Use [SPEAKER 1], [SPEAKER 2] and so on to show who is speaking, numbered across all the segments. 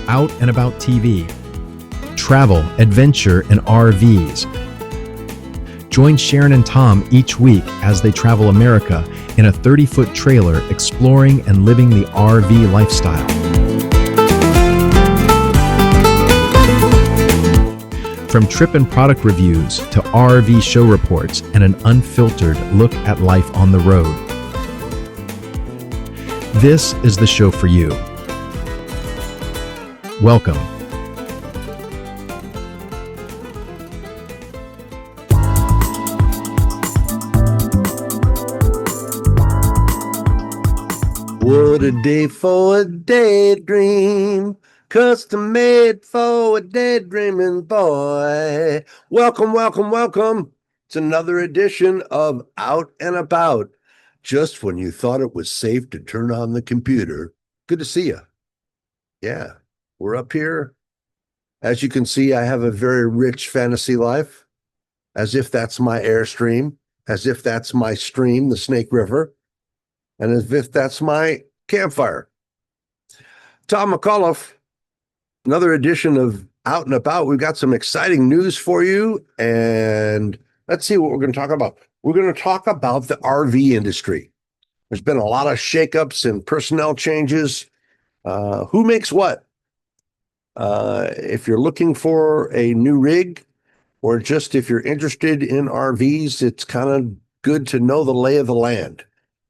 [SPEAKER 1] Out and About TV. Travel, adventure, and RVs. Join Sharon and Tom each week as they travel America in a 30-foot trailer exploring and living the RV lifestyle. From trip and product reviews to RV show reports and an unfiltered look at life on the road. This is the show for you. Welcome.
[SPEAKER 2] What a day for a daydream, custom made for a daydreaming boy. Welcome, welcome, welcome. It's another edition of Out and About. Just when you thought it was safe to turn on the computer. Good to see you. Yeah, we're up here. As you can see, I have a very rich fantasy life, as if that's my Airstream, as if that's my stream, the Snake River, and as if that's my campfire. Tom McAuliffe, another edition of Out and About. We've got some exciting news for you, and let's see what we're going to talk about. We're going to talk about the RV industry. There's been a lot of shakeups and personnel changes. Who makes what? If you're looking for a new rig, or just if you're interested in RVs, it's kind of good to know the lay of the land.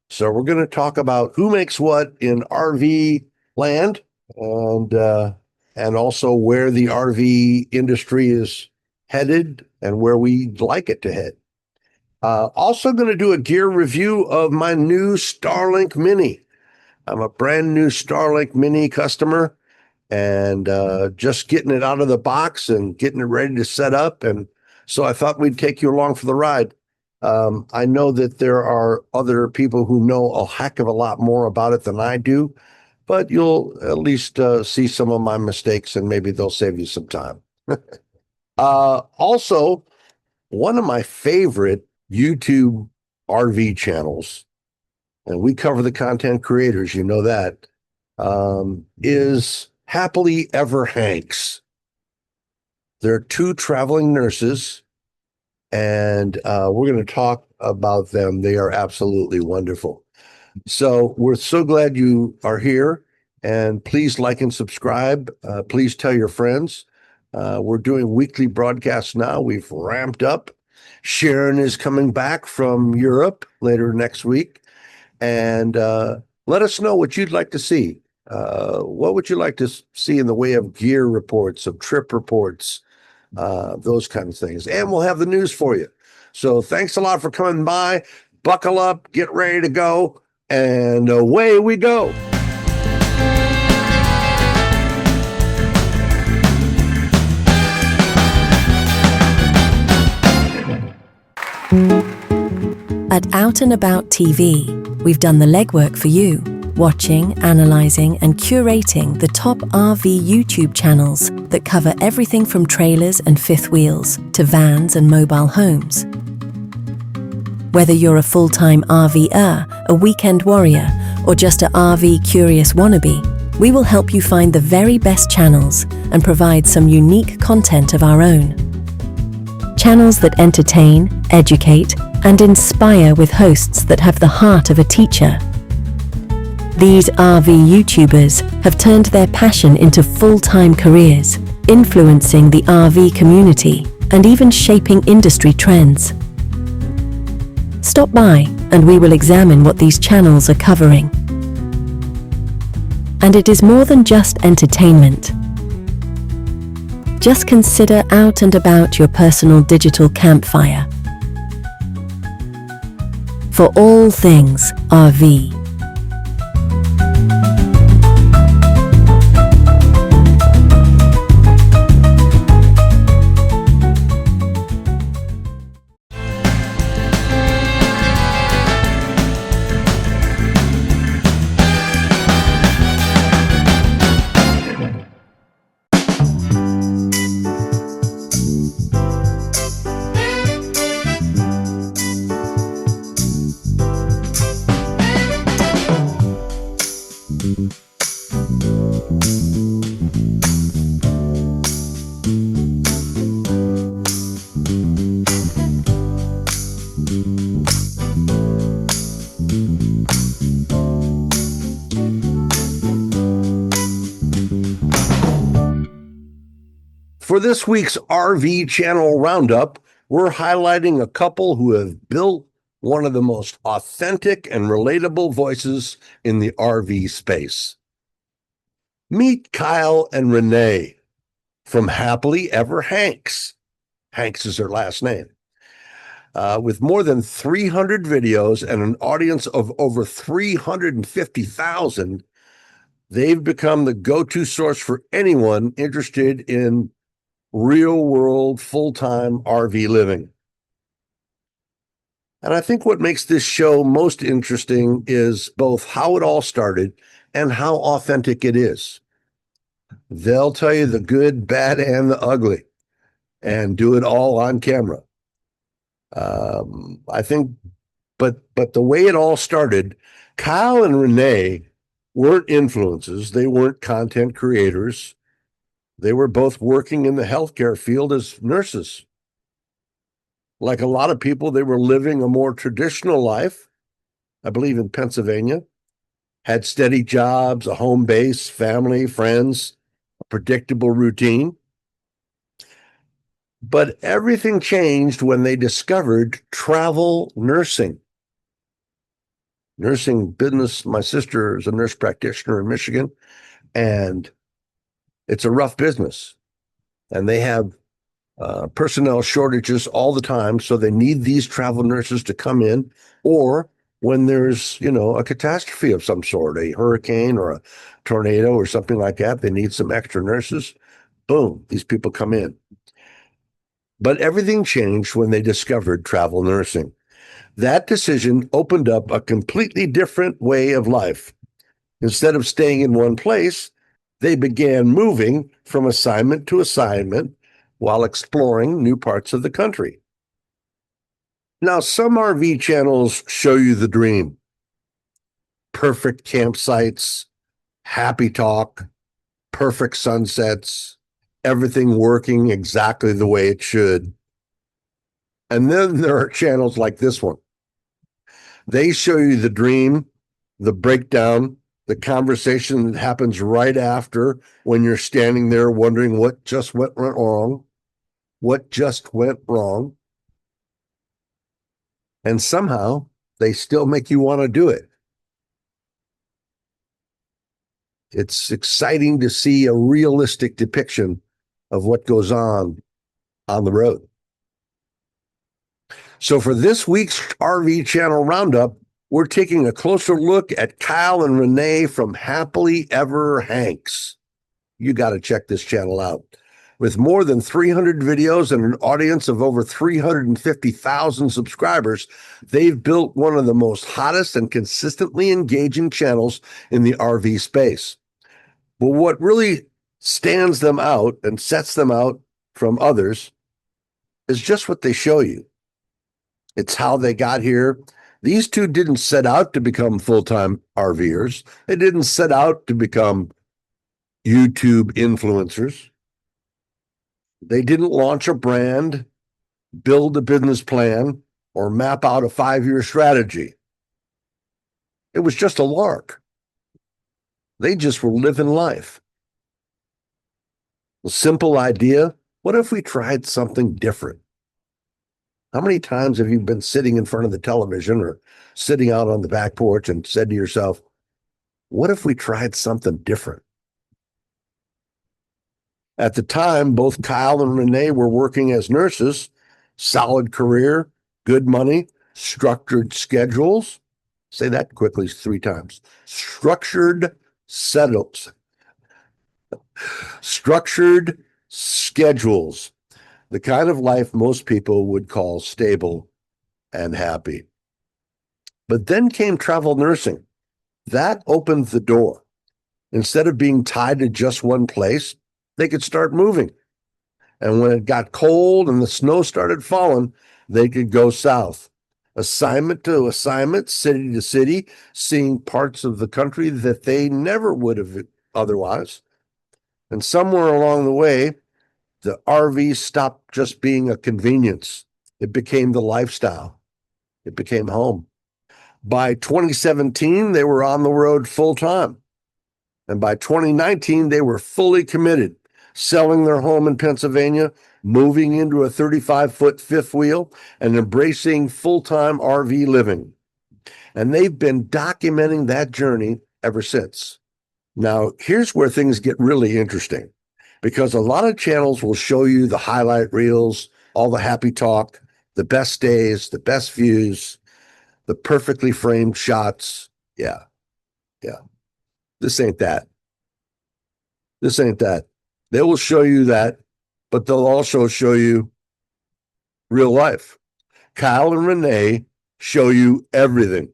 [SPEAKER 2] So we're going to talk about who makes what in RV land, and also where the RV industry is headed and where we'd like it to head. Also going to do a gear review of my new Starlink Mini. I'm a brand new Starlink Mini customer, and just getting it out of the box and getting it ready to set up. And so I thought we'd take you along for the ride. I know that there are other people who know a heck of a lot more about it than I do, but you'll at least see some of my mistakes, and maybe they'll save you some time. Also, one of my favorite YouTube RV channels, and we cover the content creators, you know that, is Happily Ever Hanks. There are two traveling nurses, and we're going to talk about them. They are absolutely wonderful. So we're so glad you are here, and please like and subscribe. Please tell your friends. We're doing weekly broadcasts now. We've ramped up. Sharon is coming back from Europe later next week, and let us know what you'd like to see. What would you like to see in the way of gear reports, of trip reports, those kind of things. And we'll have the news for you. So thanks a lot for coming by. Buckle up, get ready to go, and away we go.
[SPEAKER 3] At Out and About TV, we've done the legwork for you, watching, analyzing, and curating the top RV YouTube channels that cover everything from trailers and fifth wheels to vans and mobile homes. Whether you're a full-time RVer, a weekend warrior, or just a RV curious wannabe, we will help you find the very best channels and provide some unique content of our own. Channels that entertain, educate, and inspire with hosts that have the heart of a teacher. These RV YouTubers have turned their passion into full-time careers, influencing the RV community and even shaping industry trends. Stop by and we will examine what these channels are covering. And it is more than just entertainment. Just consider Out and About your personal digital campfire. For all things RV.
[SPEAKER 2] For this week's RV Channel Roundup, we're highlighting a couple who have built one of the most authentic and relatable voices in the RV space. Meet Kyle and Renee from Happily Ever Hanks. Hanks is their last name. With more than 300 videos and an audience of over 350,000, they've become the go-to source for anyone interested in real-world, full-time RV living. And I think what makes this show most interesting is both how it all started and how authentic it is. They'll tell you the good, bad, and the ugly, and do it all on camera. I think, but the way it all started, Kyle and Renee weren't influencers. They weren't content creators. They were both working in the healthcare field as nurses. Like a lot of people, they were living a more traditional life, I believe in Pennsylvania, had steady jobs, a home base, family, friends, a predictable routine. But everything changed when they discovered travel nursing. Nursing business, my sister is a nurse practitioner in Michigan, and it's a rough business. And they have personnel shortages all the time, so they need these travel nurses to come in, or when there's, a catastrophe of some sort, a hurricane or a tornado or something like that, they need some extra nurses. Boom, these people come in. But everything changed when they discovered travel nursing. That decision opened up a completely different way of life. Instead of staying in one place, they began moving from assignment to assignment while exploring new parts of the country. Now, some RV channels show you the dream. Perfect campsites, happy talk, perfect sunsets, everything working exactly the way it should. And then there are channels like this one. They show you the dream, the breakdown, the conversation that happens right after when you're standing there wondering what just went wrong. What just went wrong? And somehow they still make you want to do it. It's exciting to see a realistic depiction of what goes on the road. So for this week's RV Channel Roundup, we're taking a closer look at Kyle and Renee from Happily Ever Hanks. You got to check this channel out. With more than 300 videos and an audience of over 350,000 subscribers, they've built one of the most hottest and consistently engaging channels in the RV space. But what really stands them out and sets them out from others is just what they show you. It's how they got here. These two didn't set out to become full-time RVers. They didn't set out to become YouTube influencers. They didn't launch a brand, build a business plan, or map out a 5-year strategy. It was just a lark. They just were living life. A simple idea. What if we tried something different? How many times have you been sitting in front of the television or sitting out on the back porch and said to yourself, what if we tried something different? At the time, both Kyle and Renee were working as nurses, solid career, good money, structured schedules. Say that quickly 3 times. Structured schedules. The kind of life most people would call stable and happy. But then came travel nursing. That opened the door. Instead of being tied to just one place, they could start moving. And when it got cold and the snow started falling, they could go south. Assignment to assignment, city to city, seeing parts of the country that they never would have otherwise. And somewhere along the way, the RV stopped just being a convenience. It became the lifestyle. It became home. By 2017, they were on the road full time. And by 2019, they were fully committed, selling their home in Pennsylvania, moving into a 35-foot fifth wheel, and embracing full-time RV living. And they've been documenting that journey ever since. Now, here's where things get really interesting, because a lot of channels will show you the highlight reels, all the happy talk, the best days, the best views, the perfectly framed shots. Yeah. This ain't that. This ain't that. They will show you that, but they'll also show you real life. Kyle and Renee show you everything.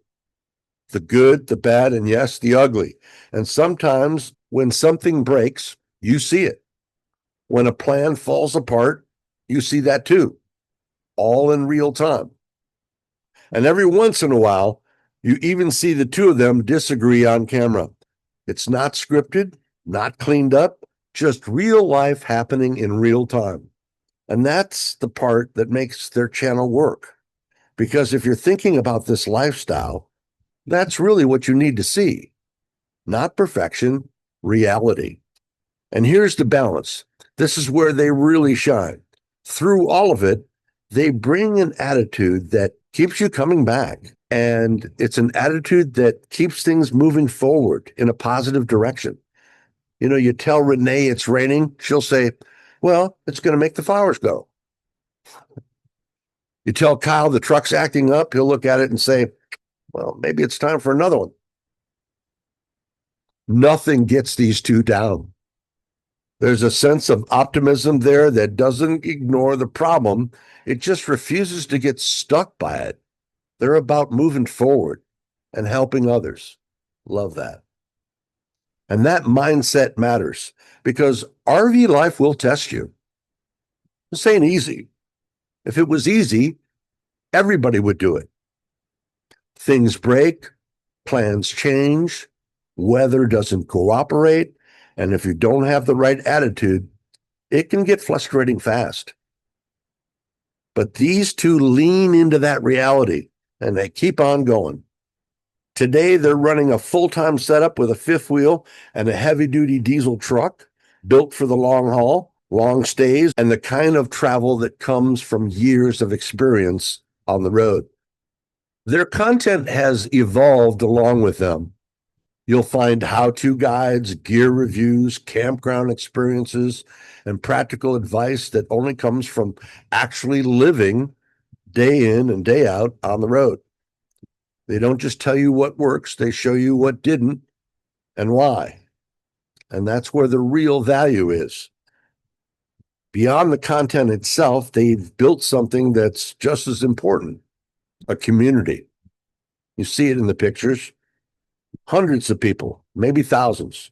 [SPEAKER 2] The good, the bad, and yes, the ugly. And sometimes when something breaks, you see it. When a plan falls apart, you see that too, all in real time. And every once in a while, you even see the two of them disagree on camera. It's not scripted, not cleaned up, just real life happening in real time. And that's the part that makes their channel work. Because if you're thinking about this lifestyle, that's really what you need to see. Not perfection, reality. And here's the balance. This is where they really shine. Through all of it, they bring an attitude that keeps you coming back. And it's an attitude that keeps things moving forward in a positive direction. You know, you tell Renee it's raining, she'll say, well, it's going to make the flowers go. You tell Kyle the truck's acting up, he'll look at it and say, well, maybe it's time for another one. Nothing gets these two down. There's a sense of optimism there that doesn't ignore the problem. It just refuses to get stuck by it. They're about moving forward and helping others. Love that. And that mindset matters because RV life will test you. This ain't easy. If it was easy, everybody would do it. Things break, plans change, weather doesn't cooperate, and if you don't have the right attitude, it can get frustrating fast. But these two lean into that reality, and they keep on going. Today, they're running a full-time setup with a fifth wheel and a heavy-duty diesel truck built for the long haul, long stays, and the kind of travel that comes from years of experience on the road. Their content has evolved along with them. You'll find how-to guides, gear reviews, campground experiences, and practical advice that only comes from actually living day in and day out on the road. They don't just tell you what works, they show you what didn't and why. And that's where the real value is. Beyond the content itself, they've built something that's just as important, a community. You see it in the pictures. Hundreds of people, maybe thousands.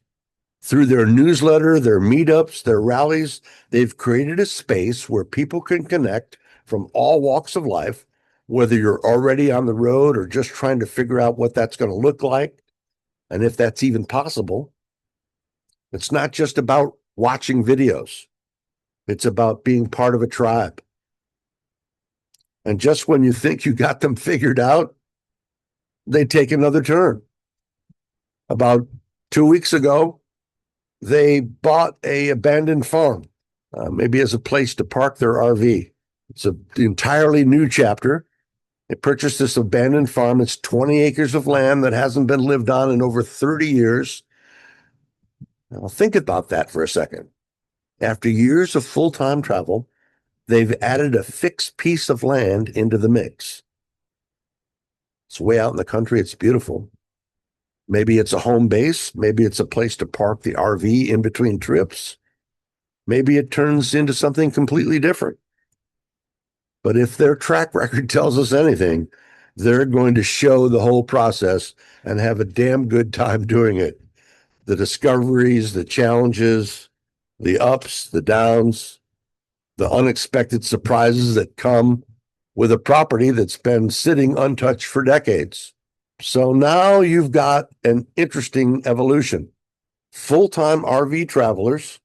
[SPEAKER 2] Through their newsletter, their meetups, their rallies, they've created a space where people can connect from all walks of life, whether you're already on the road or just trying to figure out what that's going to look like, and if that's even possible. It's not just about watching videos. It's about being part of a tribe. And just when you think you got them figured out, they take another turn. About 2 weeks ago, they bought an abandoned farm, maybe as a place to park their RV. It's an entirely new chapter. They purchased this abandoned farm. It's 20 acres of land that hasn't been lived on in over 30 years. Now, think about that for a second. After years of full-time travel, they've added a fixed piece of land into the mix. It's way out in the country. It's beautiful. Maybe it's a home base. Maybe it's a place to park the RV in between trips. Maybe it turns into something completely different. But if their track record tells us anything, they're going to show the whole process and have a damn good time doing it. The discoveries, the challenges, the ups, the downs, the unexpected surprises that come with a property that's been sitting untouched for decades. So now you've got an interesting evolution. Full-time RV travelers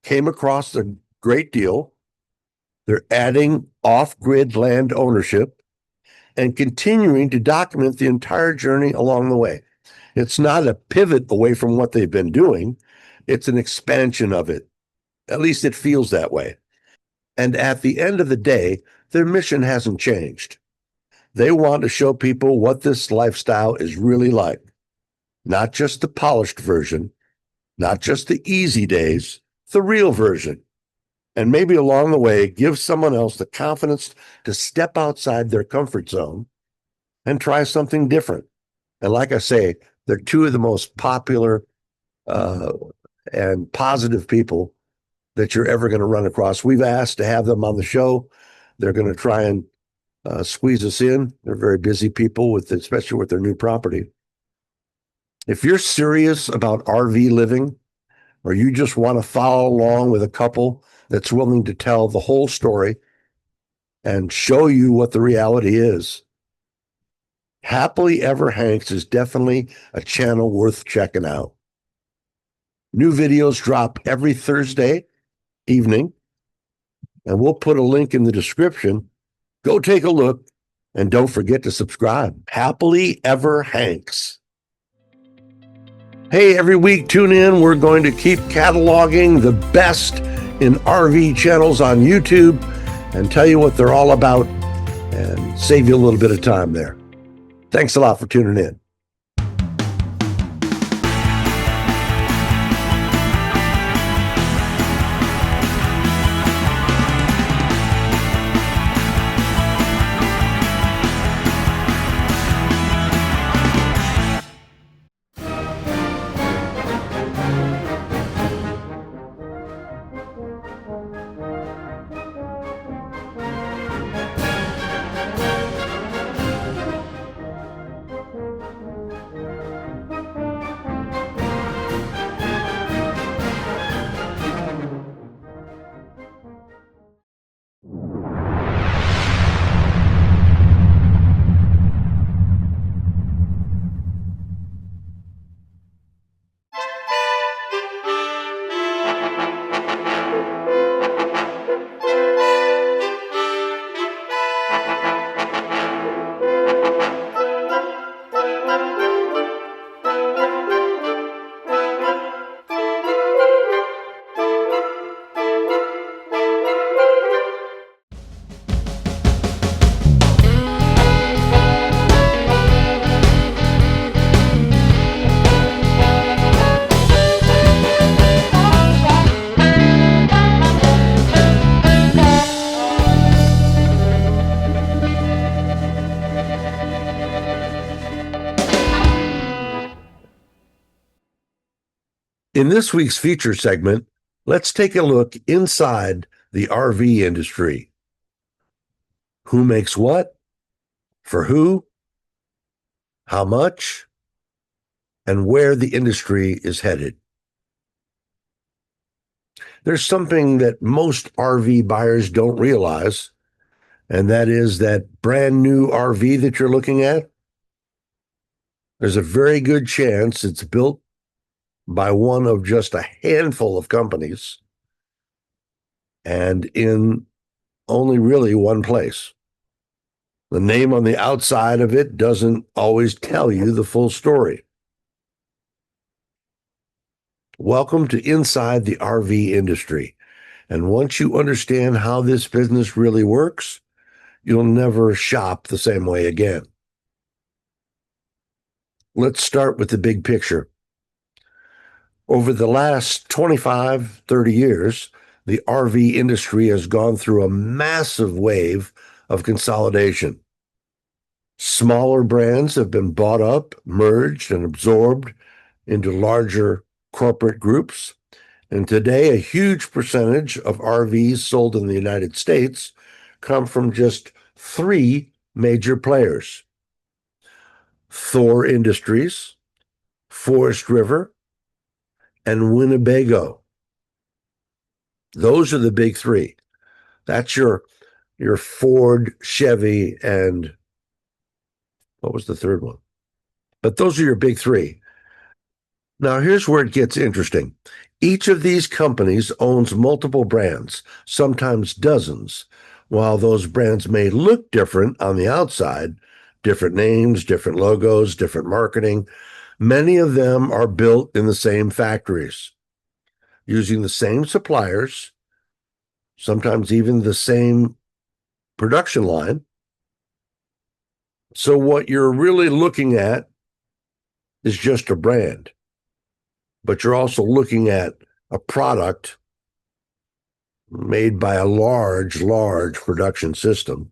[SPEAKER 2] came across a great deal. They're adding off-grid land ownership and continuing to document the entire journey along the way. It's not a pivot away from what they've been doing. It's an expansion of it. At least it feels that way. And at the end of the day, their mission hasn't changed. They want to show people what this lifestyle is really like. Not just the polished version, not just the easy days, the real version. And maybe along the way, give someone else the confidence to step outside their comfort zone and try something different. And like I say, they're two of the most popular and positive people that you're ever going to run across. We've asked to have them on the show. They're going to try and squeeze us in. They're very busy people, especially with their new property. If you're serious about RV living, or you just want to follow along with a couple that's willing to tell the whole story and show you what the reality is, Happily Ever Hanks is definitely a channel worth checking out. New videos drop every Thursday evening, and we'll put a link in the description. Go take a look, and don't forget to subscribe. Happily Ever Hanks. Hey, every week, tune in. We're going to keep cataloging the best in RV channels on YouTube and tell you what they're all about and save you a little bit of time there. Thanks a lot for tuning in. In this week's feature segment, let's take a look inside the RV industry. Who makes what? For who? How much? And where the industry is headed. There's something that most RV buyers don't realize, and that is that brand new RV that you're looking at, there's a very good chance it's built by one of just a handful of companies and in only really one place. The name on the outside of it doesn't always tell you the full story. Welcome to Inside the RV Industry. And once you understand how this business really works, you'll never shop the same way again. Let's start with the big picture. Over the last 25, 30 years, the RV industry has gone through a massive wave of consolidation. Smaller brands have been bought up, merged, and absorbed into larger corporate groups. And today, a huge percentage of RVs sold in the United States come from just 3 major players: Thor Industries, Forest River, and Winnebago. Those are the big 3. That's your Ford, Chevy, and what was the third one? But those are your big 3. Now, here's where it gets interesting. Each of these companies owns multiple brands, sometimes dozens. While those brands may look different on the outside, different names, different logos, different marketing, many of them are built in the same factories. using the same suppliers, sometimes even the same production line. So what you're really looking at is just a brand, but you're also looking at a product made by a large production system,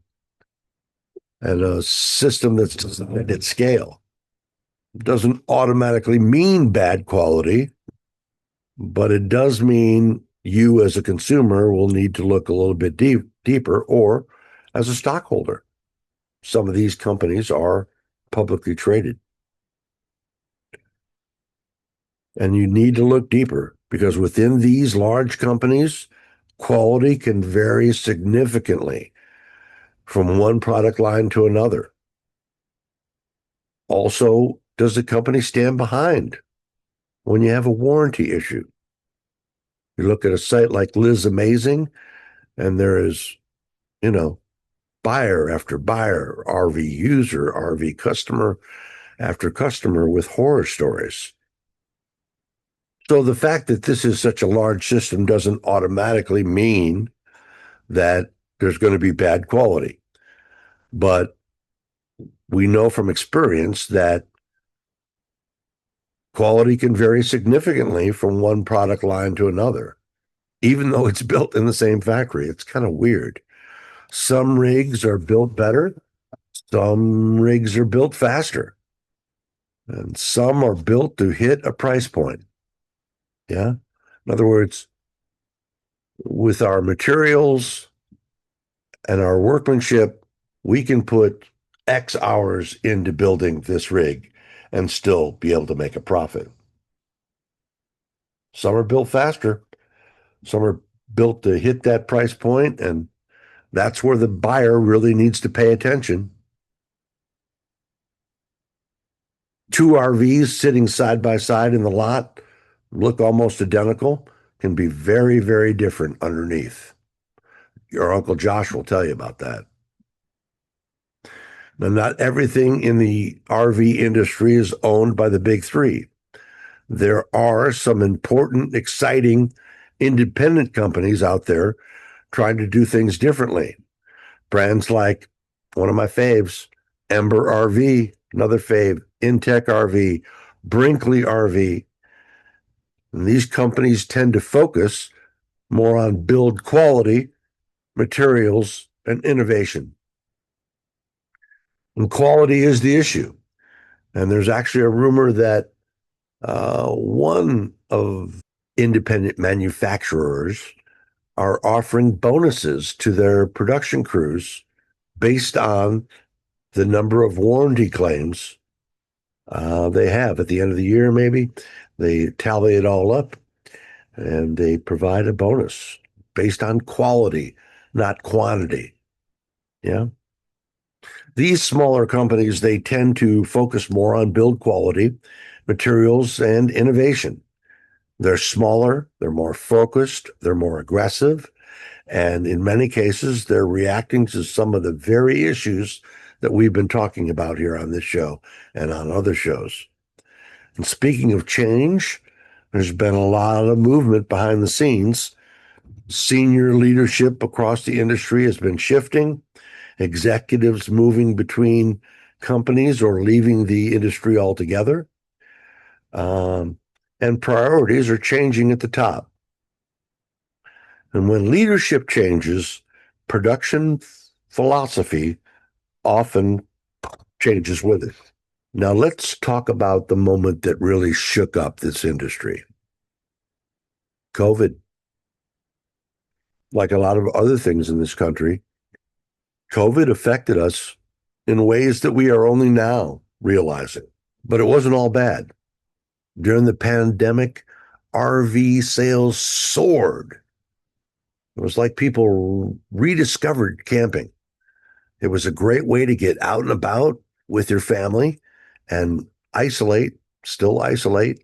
[SPEAKER 2] and a system that's designed at scale. It doesn't automatically mean bad quality, but it does mean you as a consumer will need to look a little bit deeper, or as a stockholder. Some of these companies are publicly traded. And you need to look deeper, because within these large companies, quality can vary significantly from one product line to another. Also, does the company stand behind when you have a warranty issue? You look at a site like Liz Amazing, and there is, buyer after buyer, RV user, RV customer after customer with horror stories. So the fact that this is such a large system doesn't automatically mean that there's going to be bad quality. But we know from experience that quality can vary significantly from one product line to another, even though it's built in the same factory. It's kind of weird. Some rigs are built better. Some rigs are built faster. And some are built to hit a price point. Yeah. In other words, with our materials and our workmanship, we can put X hours into building this rig and still be able to make a profit. Some are built faster. Some are built to hit that price point, and that's where the buyer really needs to pay attention. Two RVs sitting side by side in the lot look almost identical, can be very, very different underneath. Your Uncle Josh will tell you about that. Now, not everything in the RV industry is owned by the big three. There are some important, exciting, independent companies out there trying to do things differently. Brands like one of my faves, Ember RV, another fave, Intech RV, Brinkley RV. And these companies tend to focus more on build quality, materials, and innovation. And quality is the issue. And there's actually a rumor that one of independent manufacturers are offering bonuses to their production crews based on the number of warranty claims they have at the end of the year. Maybe they tally it all up and they provide a bonus based on quality, not quantity. Yeah. These smaller companies, they tend to focus more on build quality, materials, and innovation. They're smaller, they're more focused, they're more aggressive, and in many cases, they're reacting to some of the very issues that we've been talking about here on this show and on other shows. And speaking of change, there's been a lot of movement behind the scenes. Senior leadership across the industry has been shifting, executives moving between companies or leaving the industry altogether. And priorities are changing at the top. And when leadership changes, production philosophy often changes with it. Now let's talk about the moment that really shook up this industry. COVID. Like a lot of other things in this country, COVID affected us in ways that we are only now realizing. But it wasn't all bad. During the pandemic, RV sales soared. It was like people rediscovered camping. It was a great way to get out and about with your family and still isolate.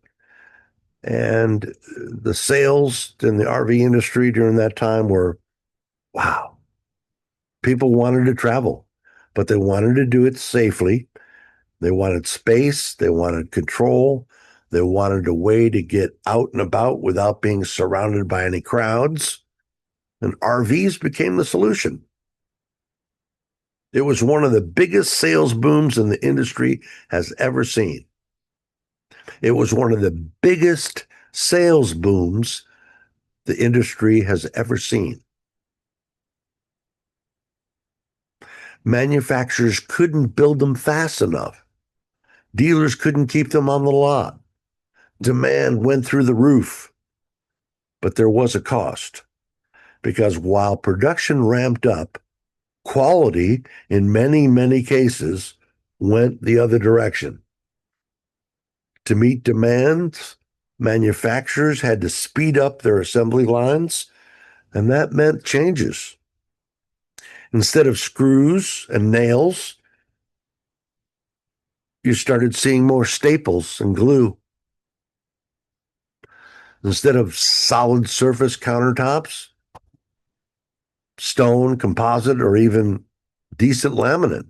[SPEAKER 2] And the sales in the RV industry during that time were, wow. People wanted to travel, but they wanted to do it safely. They wanted space. They wanted control. They wanted a way to get out and about without being surrounded by any crowds, and RVs became the solution. It was one of the biggest sales booms in the industry has ever seen. It was one of the biggest sales booms the industry has ever seen. Manufacturers couldn't build them fast enough. Dealers couldn't keep them on the lot. Demand went through the roof. But there was a cost, because while production ramped up, quality in many, many cases went the other direction. To meet demands, manufacturers had to speed up their assembly lines, and that meant changes. Instead of screws and nails, you started seeing more staples and glue. Instead of solid surface countertops, stone, composite, or even decent laminate,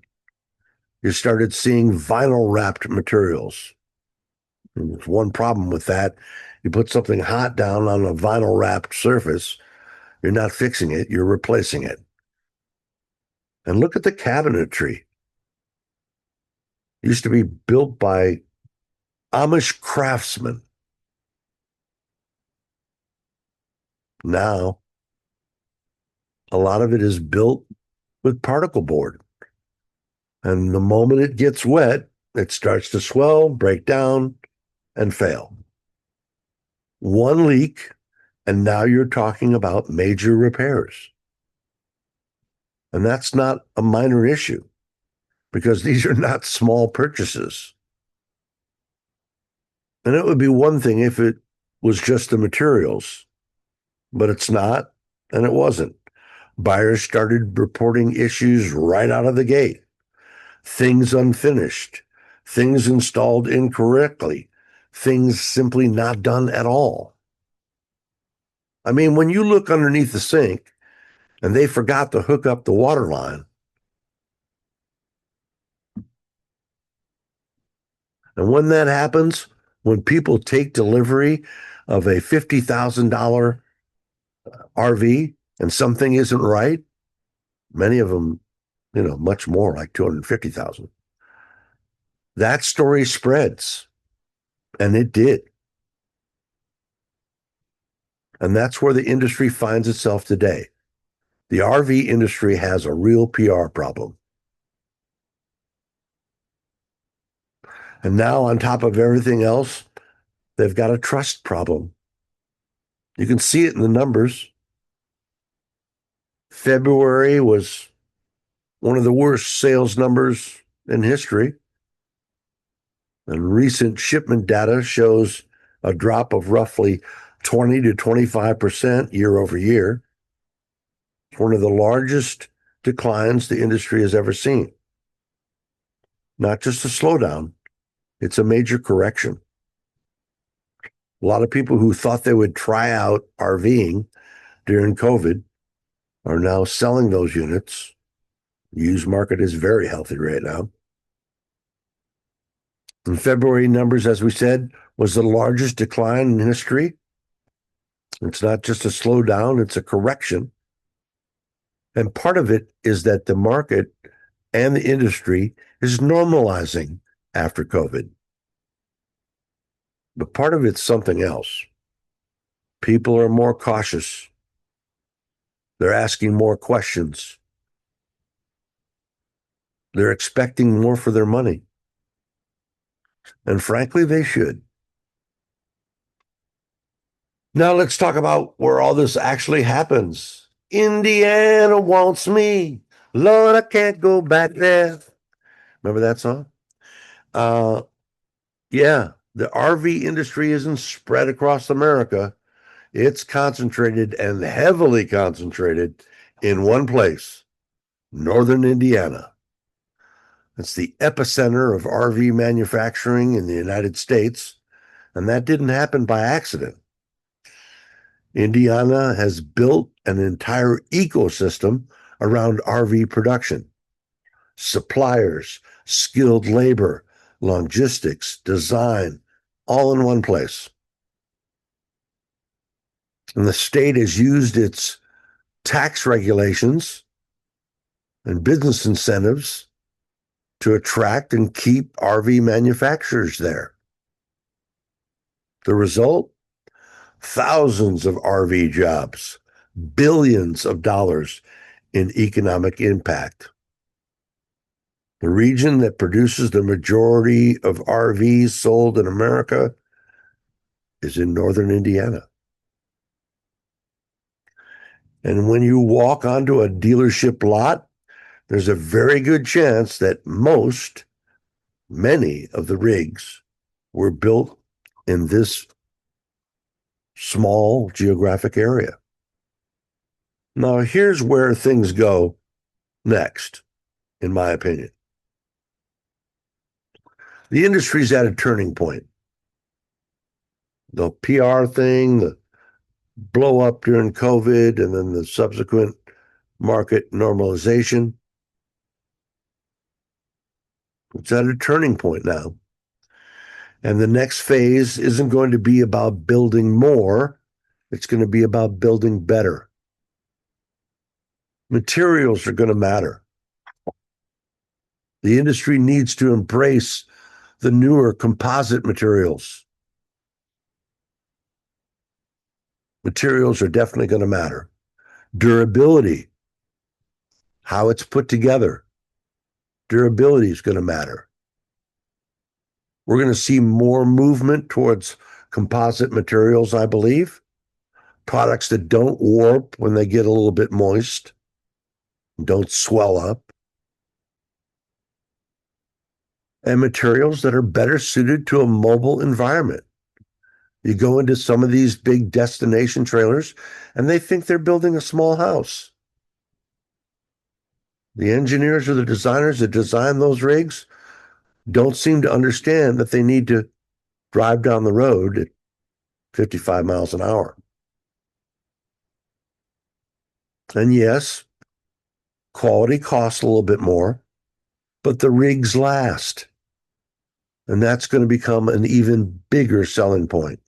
[SPEAKER 2] you started seeing vinyl wrapped materials. And there's one problem with that. You put something hot down on a vinyl wrapped surface, you're not fixing it, you're replacing it. And look at the cabinetry. It used to be built by Amish craftsmen. Now, a lot of it is built with particle board. And the moment it gets wet, it starts to swell, break down, and fail. One leak, and now you're talking about major repairs. And that's not a minor issue, because these are not small purchases. And it would be one thing if it was just the materials, but it's not, and it wasn't. Buyers started reporting issues right out of the gate. Things unfinished, things installed incorrectly, things simply not done at all. I mean, when you look underneath the sink and they forgot to hook up the water line, and when that happens, when people take delivery of a $50,000 RV and something isn't right, many of them, much more, like 250,000. That story spreads, and it did. And that's where the industry finds itself today. The RV industry has a real PR problem. And now, on top of everything else, they've got a trust problem. You can see it in the numbers. February was one of the worst sales numbers in history. And recent shipment data shows a drop of roughly 20 to 25% year over year. It's one of the largest declines the industry has ever seen. Not just a slowdown, it's a major correction. A lot of people who thought they would try out RVing during COVID are now selling those units. The used market is very healthy right now. In February numbers, as we said, was the largest decline in history. It's not just a slowdown, it's a correction. And part of it is that the market and the industry is normalizing after COVID. But part of it's something else. People are more cautious. They're asking more questions. They're expecting more for their money. And frankly, they should. Now let's talk about where all this actually happens. Indiana wants me. Lord, I can't go back there. Remember that song? Yeah, the RV industry isn't spread across America. It's concentrated and heavily concentrated in one place, northern Indiana. It's the epicenter of RV manufacturing in the United States, and that didn't happen by accident. Indiana has built an entire ecosystem around RV production. Suppliers, skilled labor, logistics, design, all in one place. And the state has used its tax regulations and business incentives to attract and keep RV manufacturers there. The result? Thousands of RV jobs, billions of dollars in economic impact. The region that produces the majority of RVs sold in America is in northern Indiana. And when you walk onto a dealership lot, there's a very good chance that many of the rigs were built in this small geographic area. Now, here's where things go next, in my opinion. The industry's at a turning point. The PR thing, the blow up during COVID, and then the subsequent market normalization. It's at a turning point now. And the next phase isn't going to be about building more. It's going to be about building better. Materials are going to matter. The industry needs to embrace the newer composite materials. Materials are definitely going to matter. Durability, how it's put together. Durability is going to matter. We're going to see more movement towards composite materials, I believe. Products that don't warp when they get a little bit moist, don't swell up. And materials that are better suited to a mobile environment. You go into some of these big destination trailers, and they think they're building a small house. The engineers or the designers that design those rigs don't seem to understand that they need to drive down the road at 55 miles an hour. And yes, quality costs a little bit more, but the rigs last. And that's going to become an even bigger selling point,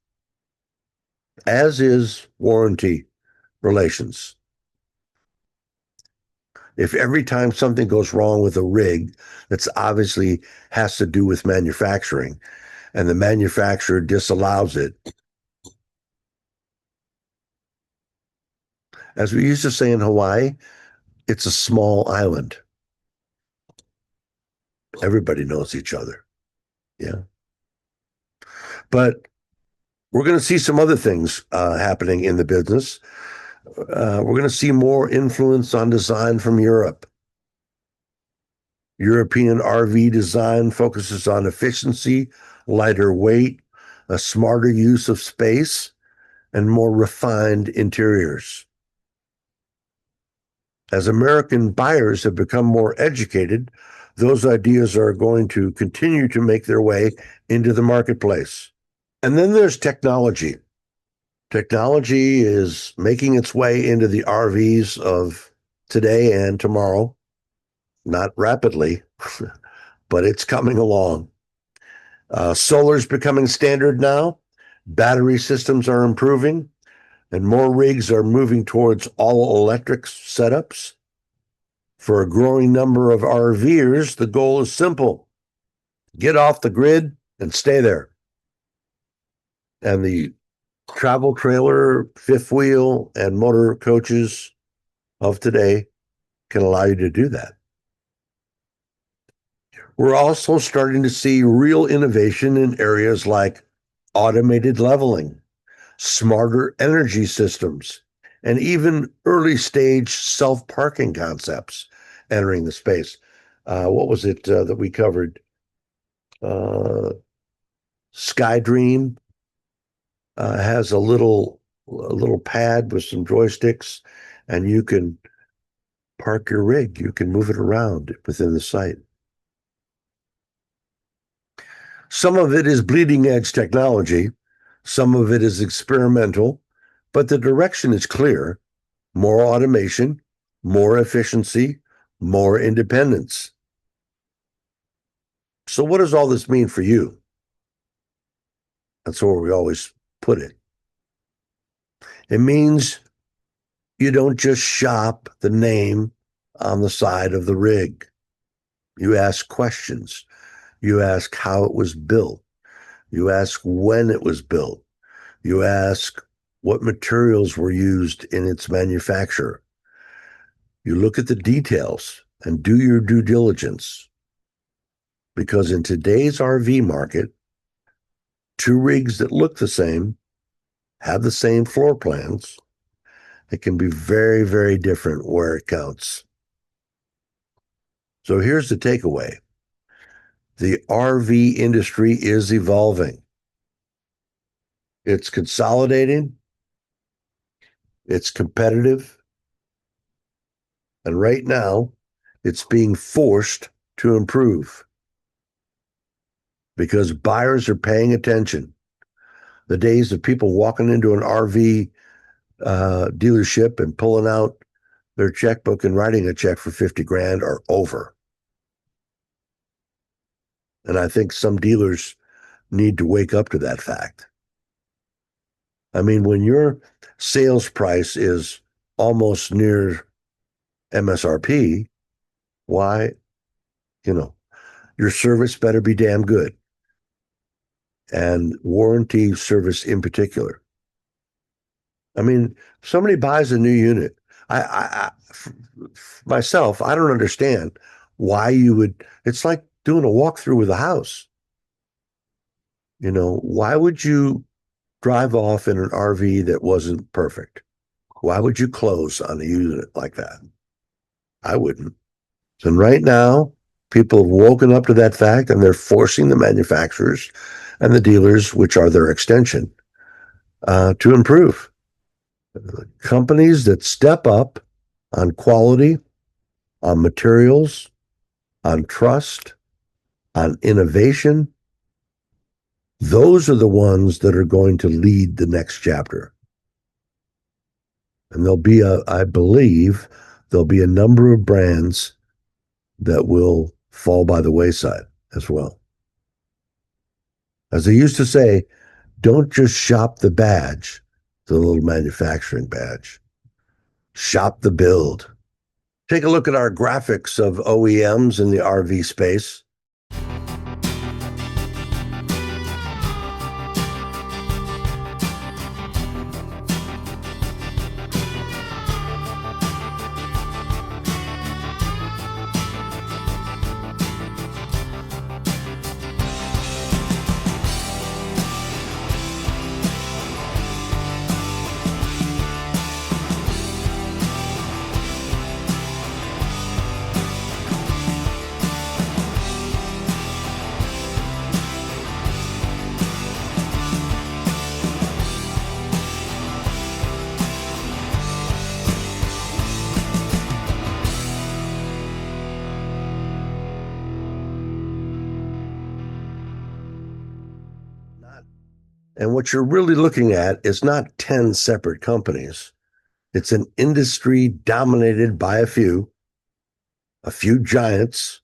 [SPEAKER 2] as is warranty relations. If every time something goes wrong with a rig that's obviously has to do with manufacturing and the manufacturer disallows it, as we used to say in Hawaii, it's a small island. Everybody knows each other. Yeah. But we're going to see some other things happening in the business. We're going to see more influence on design from Europe. European RV design focuses on efficiency, lighter weight, a smarter use of space, and more refined interiors. As American buyers have become more educated, those ideas are going to continue to make their way into the marketplace. And then there's technology. Technology is making its way into the RVs of today and tomorrow. Not rapidly, but it's coming along. Solar's becoming standard now. Battery systems are improving, and more rigs are moving towards all-electric setups. For a growing number of RVers, the goal is simple. Get off the grid and stay there. And the travel trailer, fifth wheel, and motor coaches of today can allow you to do that. We're also starting to see real innovation in areas like automated leveling, smarter energy systems, and even early stage self-parking concepts entering the space. What was it that we covered? SkyDream has a little pad with some joysticks, and you can park your rig. You can move it around within the site. Some of it is bleeding edge technology. Some of it is experimental, but the direction is clear. More automation, more efficiency, more independence. So what does all this mean for you? That's where we always put it. It means you don't just shop the name on the side of the rig. You ask questions. You ask how it was built. You ask when it was built. You ask what materials were used in its manufacture. You look at the details and do your due diligence. Because in today's RV market, two rigs that look the same, have the same floor plans, it can be very, very different where it counts. So here's the takeaway. The RV industry is evolving. It's consolidating. It's competitive. And right now, it's being forced to improve because buyers are paying attention. The days of people walking into an RV dealership and pulling out their checkbook and writing a check for 50 grand are over. And I think some dealers need to wake up to that fact. I mean, when your sales price is almost near MSRP, why, your service better be damn good. And warranty service in particular. I mean, if somebody buys a new unit, myself, I don't understand why you would, it's like doing a walkthrough with a house. Why would you drive off in an RV that wasn't perfect? Why would you close on a unit like that? I wouldn't. And right now, people have woken up to that fact and they're forcing the manufacturers and the dealers, which are their extension, to improve. Companies that step up on quality, on materials, on trust, on innovation, those are the ones that are going to lead the next chapter. And I believe there'll be a number of brands that will fall by the wayside as well. As they used to say, don't just shop the badge, the little manufacturing badge. Shop the build. Take a look at our graphics of OEMs in the RV space. And what you're really looking at is not 10 separate companies. It's an industry dominated by a few giants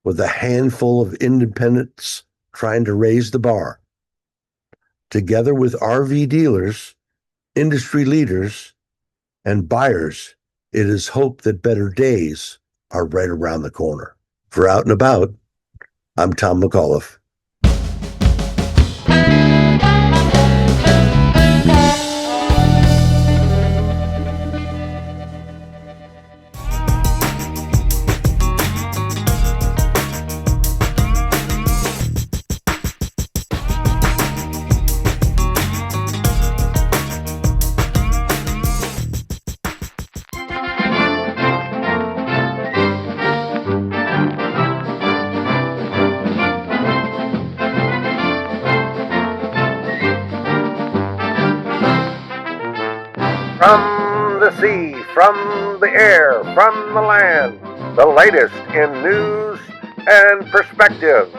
[SPEAKER 2] with a handful of independents trying to raise the bar. Together with RV dealers, industry leaders, and buyers, it is hoped that better days are right around the corner. For Out and About, I'm Tom McAuliffe. From the sea, from the air, from the land, the latest in news and perspectives.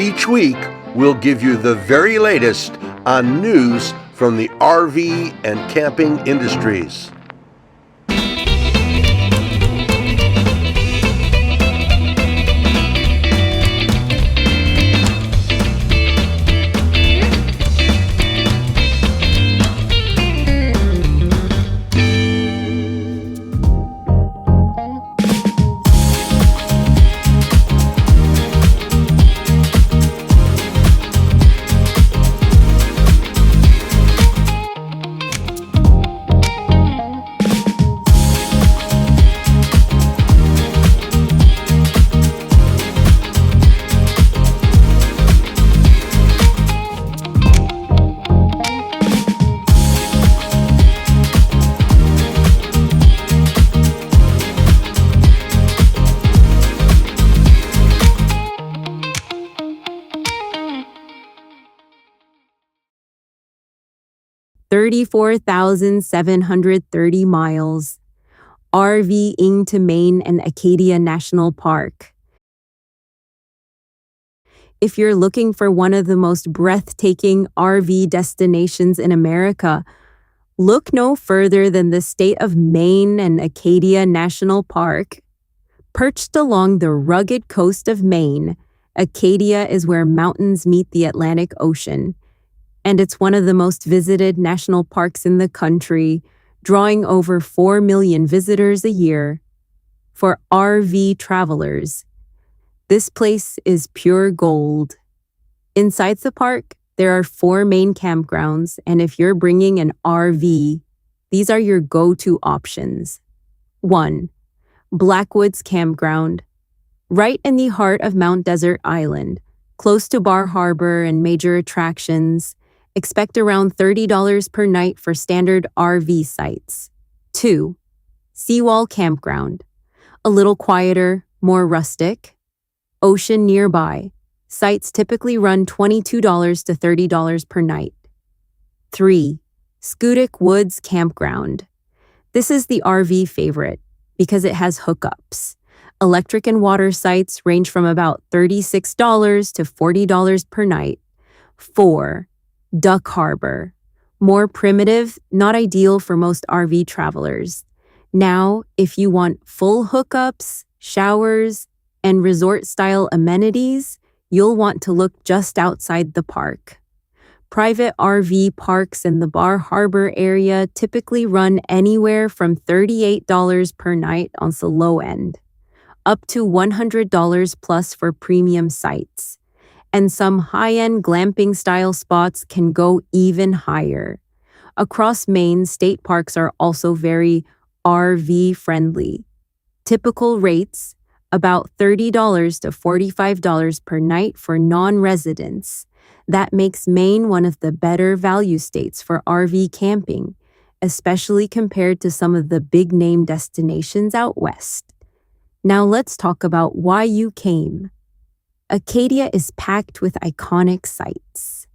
[SPEAKER 2] Each week, we'll give you the very latest on news from the RV and camping industries.
[SPEAKER 4] $34,730 miles, RVing to Maine and Acadia National Park. If you're looking for one of the most breathtaking RV destinations in America, look no further than the state of Maine and Acadia National Park. Perched along the rugged coast of Maine, Acadia is where mountains meet the Atlantic Ocean, and it's one of the most visited national parks in the country, drawing over 4 million visitors a year. For RV travelers, this place is pure gold. Inside the park, there are 4 main campgrounds, and if you're bringing an RV, these are your go-to options. 1. Blackwoods Campground. Right in the heart of Mount Desert Island, close to Bar Harbor and major attractions, expect around $30 per night for standard RV sites. 2. Seawall Campground. A little quieter, more rustic. Ocean nearby. Sites typically run $22 to $30 per night. 3. Schoodic Woods Campground. This is the RV favorite because it has hookups. Electric and water sites range from about $36 to $40 per night. 4. Duck Harbor. More primitive, not ideal for most RV travelers. Now, if you want full hookups, showers, and resort-style amenities, you'll want to look just outside the park. Private RV parks in the Bar Harbor area typically run anywhere from $38 per night on the low end, up to $100 plus for premium sites. And some high-end glamping-style spots can go even higher. Across Maine, state parks are also very RV-friendly. Typical rates, about $30 to $45 per night for non-residents. That makes Maine one of the better value states for RV camping, especially compared to some of the big-name destinations out west. Now let's talk about why you came. Acadia is packed with iconic sites.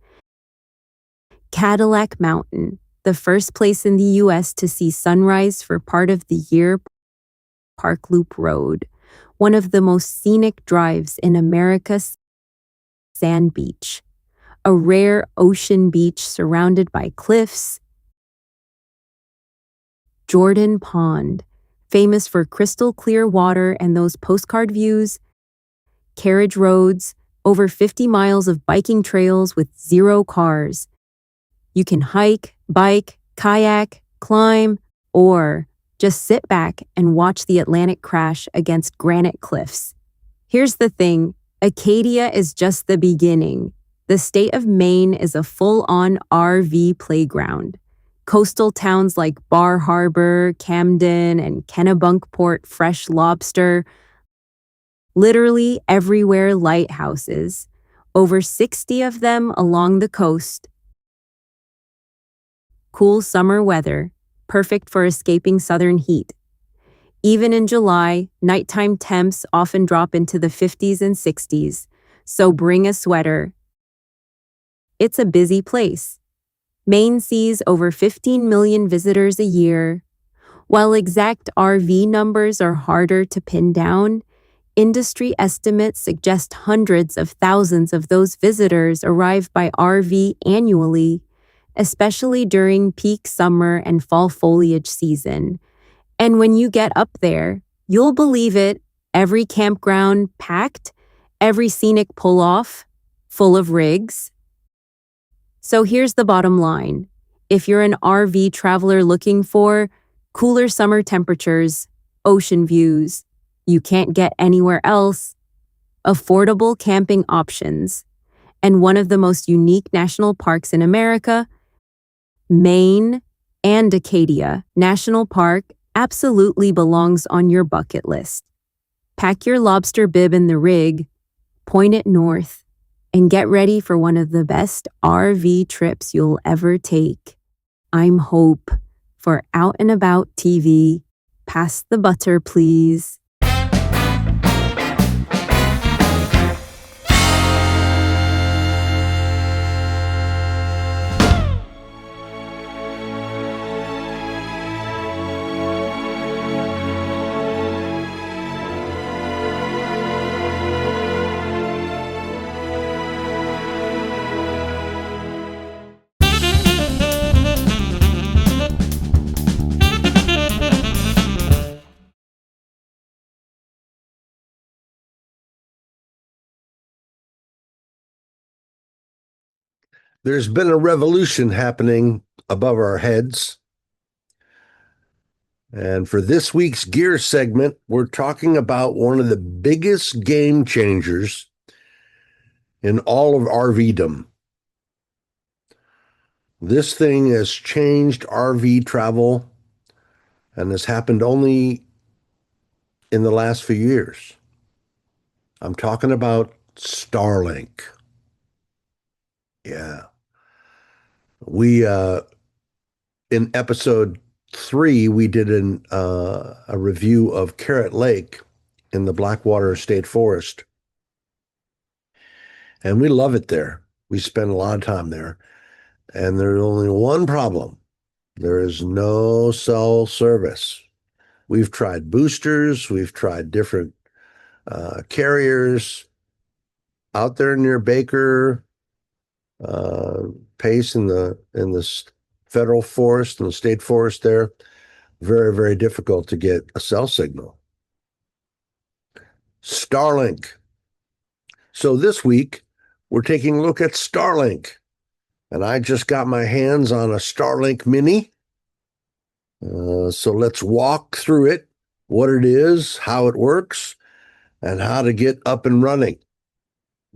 [SPEAKER 4] Cadillac Mountain, the first place in the U.S. to see sunrise for part of the year. Park Loop Road, one of the most scenic drives in America's Sand Beach, a rare ocean beach surrounded by cliffs. Jordan Pond, famous for crystal clear water and those postcard views. Carriage roads, over 50 miles of biking trails with 0 cars. You can hike, bike, kayak, climb, or just sit back and watch the Atlantic crash against granite cliffs. Here's the thing, Acadia is just the beginning. The state of Maine is a full-on RV playground. Coastal towns like Bar Harbor, Camden, and Kennebunkport Fresh Lobster. Literally everywhere lighthouses, over 60 of them along the coast. Cool summer weather, perfect for escaping southern heat. Even in July, nighttime temps often drop into the 50s and 60s, so bring a sweater. It's a busy place. Maine sees over 15 million visitors a year. While exact RV numbers are harder to pin down, Industry estimates suggest hundreds of thousands of those visitors arrive by RV annually, especially during peak summer and fall foliage season. And when you get up there, you'll believe it, every campground packed, every scenic pull-off full of rigs. So here's the bottom line. If you're an RV traveler looking for cooler summer temperatures, ocean views, you can't get anywhere else, affordable camping options, and one of the most unique national parks in America, Maine and Acadia National Park absolutely belongs on your bucket list. Pack your lobster bib in the rig, point it north, and get ready for one of the best RV trips you'll ever take. I'm Hope for Out and About TV. Pass the butter, please.
[SPEAKER 2] There's been a revolution happening above our heads. And for this week's gear segment, we're talking about one of the biggest game changers in all of RVdom. This thing has changed RV travel and has happened only in the last few years. I'm talking about Starlink. Yeah. We, in episode 3, we did a review of Carrot Lake in the Blackwater State Forest. And we love it there. We spend a lot of time there. And there's only one problem. There is no cell service. We've tried boosters. We've tried different carriers out there near Baker, Pace in the federal forest and the state forest there. Very, very difficult to get a cell signal. Starlink. So this week, we're taking a look at Starlink. And I just got my hands on a Starlink Mini. So let's walk through it, what it is, how it works, and how to get up and running.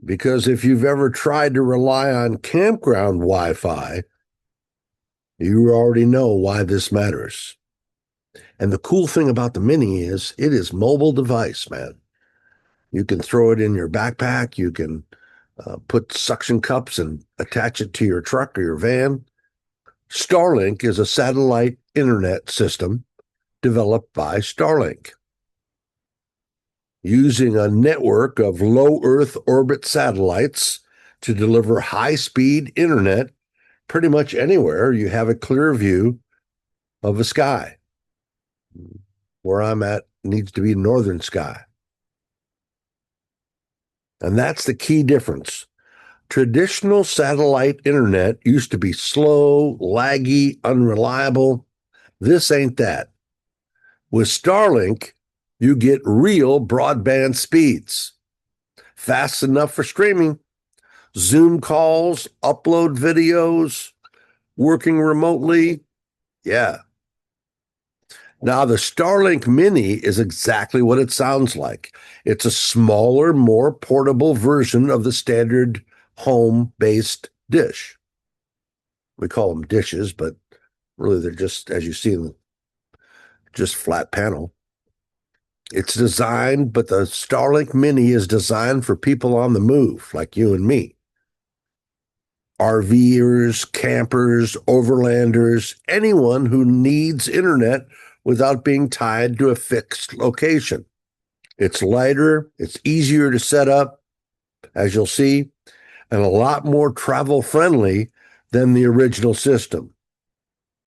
[SPEAKER 2] Because if you've ever tried to rely on campground Wi-Fi, you already know why this matters. And the cool thing about the Mini is it is mobile device, man. You can throw it in your backpack. You can put suction cups and attach it to your truck or your van. Starlink is a satellite internet system developed by Starlink. Using a network of low Earth orbit satellites to deliver high-speed internet pretty much anywhere you have a clear view of the sky. Where I'm at needs to be northern sky. And that's the key difference. Traditional satellite internet used to be slow, laggy, unreliable. This ain't that. With Starlink, you get real broadband speeds. Fast enough for streaming, Zoom calls, upload videos, working remotely. Yeah. Now, the Starlink Mini is exactly what it sounds like. It's a smaller, more portable version of the standard home-based dish. We call them dishes, but really they're just, as you see, just flat panel. It's designed, but the Starlink Mini is designed for people on the move, like you and me. RVers, campers, overlanders, anyone who needs internet without being tied to a fixed location. It's lighter, it's easier to set up, as you'll see, and a lot more travel-friendly than the original system.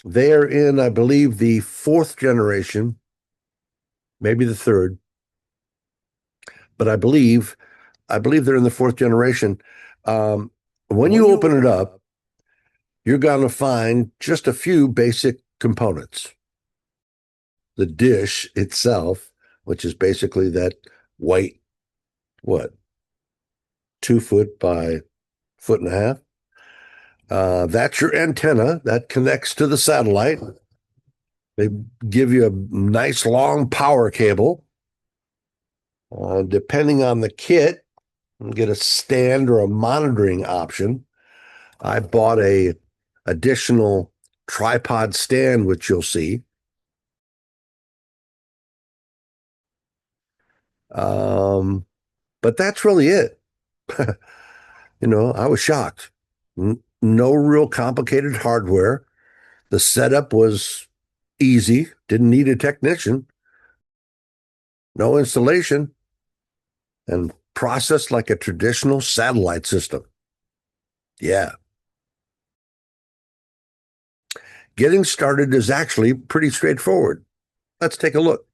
[SPEAKER 2] They are in, I believe, the 4th generation, maybe the 3rd. but I believe they're in the 4th generation. When you open it up, you're going to find just a few basic components. The dish itself, which is basically that white, 2 foot by 1.5 foot. That's your antenna that connects to the satellite. They give you a nice long power cable. Depending on the kit, you get a stand or a monitoring option. I bought a additional tripod stand, which you'll see. But that's really it. I was shocked. No real complicated hardware. The setup was easy, didn't need a technician, no installation, and processed like a traditional satellite system. Yeah. Getting started is actually pretty straightforward. Let's take a look.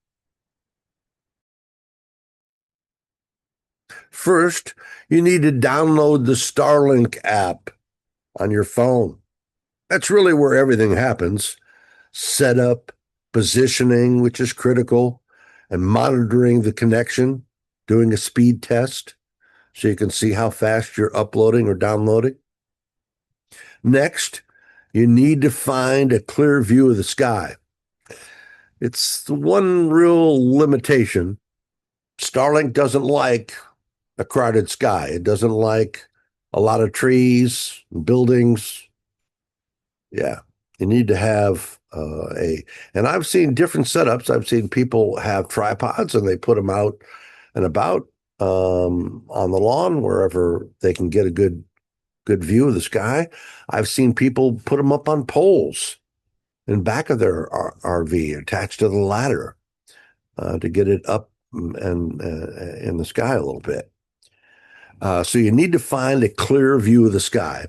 [SPEAKER 2] First, you need to download the Starlink app on your phone. That's really where everything happens. Setup, positioning, which is critical, and monitoring the connection, doing a speed test so you can see how fast you're uploading or downloading. Next, you need to find a clear view of the sky. It's the one real limitation. Starlink doesn't like a crowded sky. It doesn't like a lot of trees, buildings. Yeah, you need to have and I've seen different setups. I've seen people have tripods and they put them out and about on the lawn wherever they can get a good view of the sky. I've seen people put them up on poles in back of their RV attached to the ladder to get it up and in the sky a little bit. So you need to find a clear view of the sky.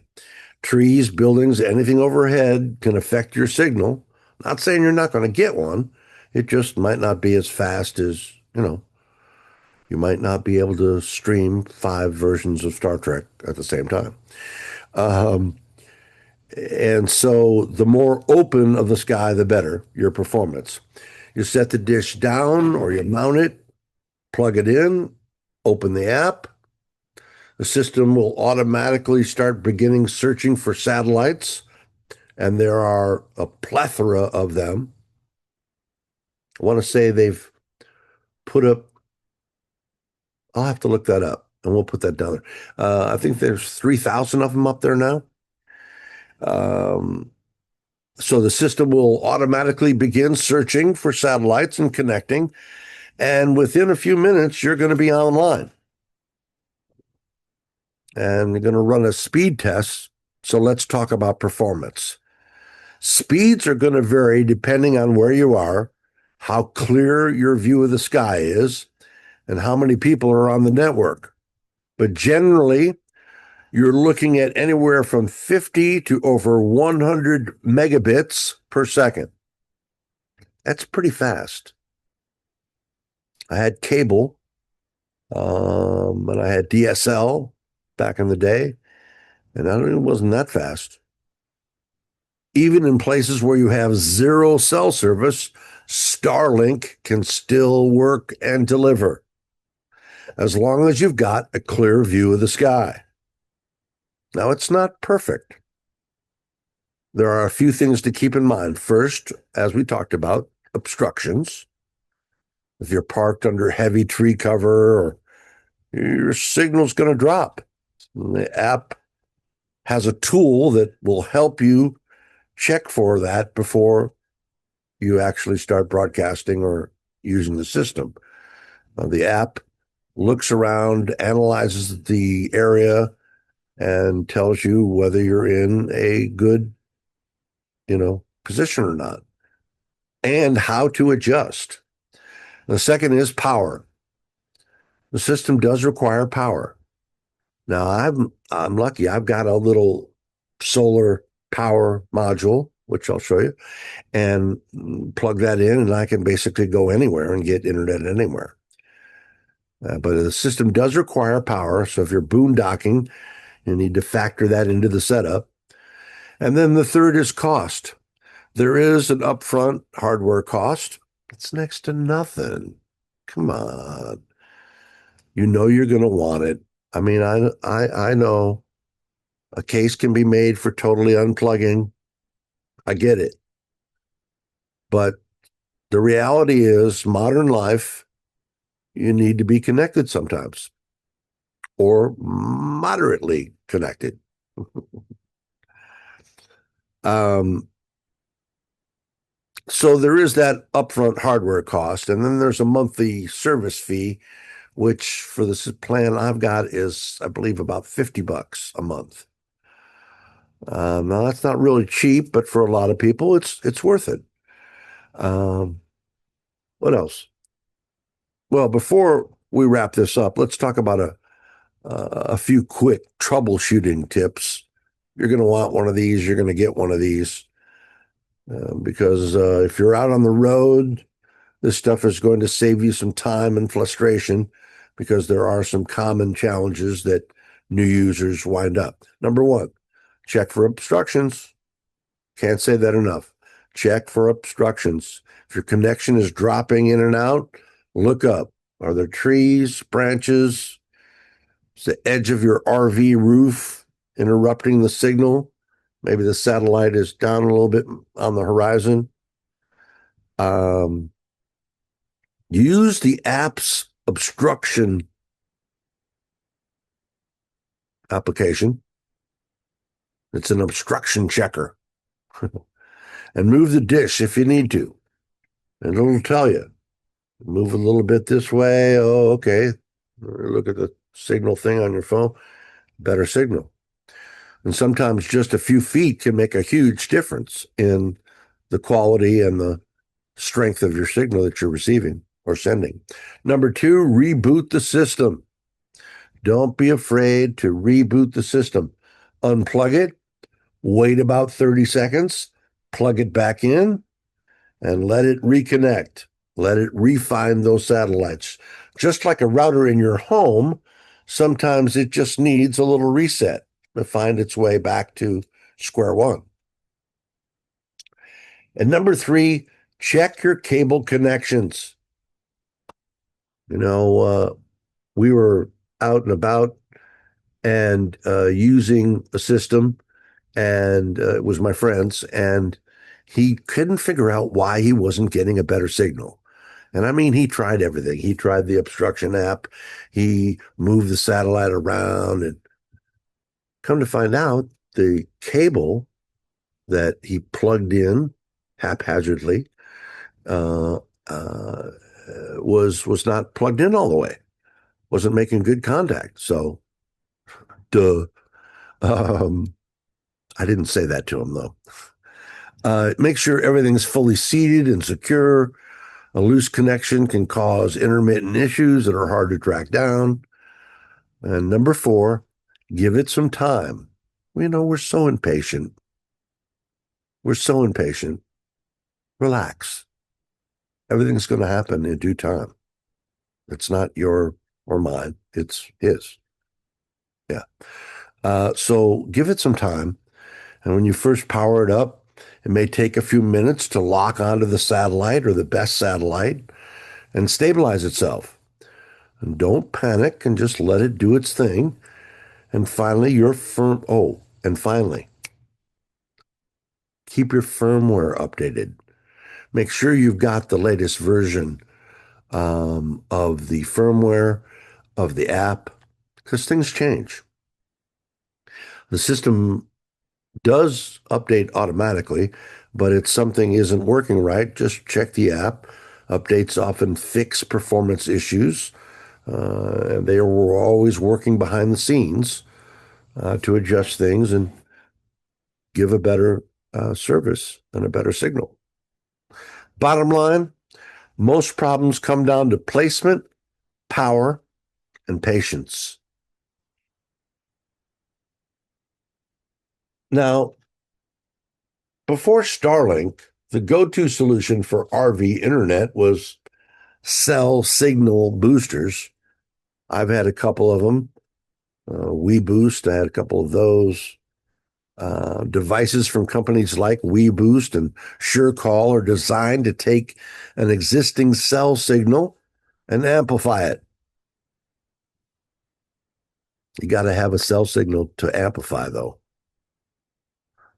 [SPEAKER 2] Trees, buildings, anything overhead can affect your signal. Not saying you're not going to get one. It just might not be as fast as, you might not be able to stream 5 versions of Star Trek at the same time. And so the more open of the sky, the better your performance. You set the dish down or you mount it, plug it in, open the app. The system will automatically start beginning searching for satellites, and there are a plethora of them. I want to say they've put up, I'll have to look that up, and we'll put that down there. I think there's 3,000 of them up there now. So the system will automatically begin searching for satellites and connecting, and within a few minutes, you're going to be online. And you're going to run a speed test. So let's talk about performance. Speeds are going to vary depending on where you are, how clear your view of the sky is, and how many people are on the network. But generally, you're looking at anywhere from 50 to over 100 megabits per second. That's pretty fast. I had cable, and I had DSL back in the day, and it wasn't that fast. Even in places where you have 0 cell service, Starlink can still work and deliver, as long as you've got a clear view of the sky. Now, it's not perfect. There are a few things to keep in mind. First, as we talked about, obstructions. If you're parked under heavy tree cover, your signal's going to drop. The app has a tool that will help you check for that before you actually start broadcasting or using the system. The app looks around, analyzes the area, and tells you whether you're in a good, position or not, and how to adjust. The second is power. The system does require power. Now, I'm lucky. I've got a little solar power module, which I'll show you, and plug that in, and I can basically go anywhere and get internet anywhere. But the system does require power. So if you're boondocking, you need to factor that into the setup. And then the third is cost. There is an upfront hardware cost. It's next to nothing. Come on. You know you're going to want it. I mean, I know a case can be made for totally unplugging. I get it. But the reality is, modern life, you need to be connected sometimes, or moderately connected. So there is that upfront hardware cost, and then there's a monthly service fee, which for this plan I've got is, I believe, about $50 a month. Now that's not really cheap, but for a lot of people, it's worth it. What else? Well, before we wrap this up, let's talk about a few quick troubleshooting tips. You're going to want one of these. You're going to get one of these because if you're out on the road, this stuff is going to save you some time and frustration because there are some common challenges that new users wind up. Number one, check for obstructions. Can't say that enough. Check for obstructions. If your connection is dropping in and out, look up. Are there trees, branches? Is the edge of your RV roof interrupting the signal? Maybe the satellite is down a little bit on the horizon. Use the app's obstruction application. It's an obstruction checker. And move the dish if you need to. And it'll tell you. Move a little bit this way. Oh, okay. Look at the signal thing on your phone. Better signal. And sometimes just a few feet can make a huge difference in the quality and the strength of your signal that you're receiving or sending. Number two, reboot the system. Don't be afraid to reboot the system. Unplug it, wait about 30 seconds, plug it back in, and let it reconnect. Let it refine those satellites. Just like a router in your home, sometimes it just needs a little reset to find its way back to square one. And number three, check your cable connections. We were out and about and using a system, and it was my friend's, and he couldn't figure out why he wasn't getting a better signal. And I mean, he tried everything. He tried the obstruction app. He moved the satellite around, and come to find out, the cable that he plugged in haphazardly was not plugged in all the way. Wasn't making good contact. So, duh. I didn't say that to him, though. Make sure everything's fully seated and secure. A loose connection can cause intermittent issues that are hard to track down. And number four, give it some time. We're so impatient. We're so impatient. Relax. Everything's going to happen in due time. It's not your or mine. It's his. Yeah. So give it some time. And when you first power it up, it may take a few minutes to lock onto the satellite or the best satellite and stabilize itself. And don't panic and just let it do its thing. And finally, keep your firmware updated. Make sure you've got the latest version of the firmware of the app, because things change. The system does update automatically, but if something isn't working right, just check the app. Updates often fix performance issues, and they are always working behind the scenes to adjust things and give a better service and a better signal. Bottom line, most problems come down to placement, power, and patience. Now, before Starlink, the go-to solution for RV internet was cell signal boosters. I've had a couple of them. WeBoost, I had a couple of those. Devices from companies like WeBoost and SureCall are designed to take an existing cell signal and amplify it. You got to have a cell signal to amplify, though.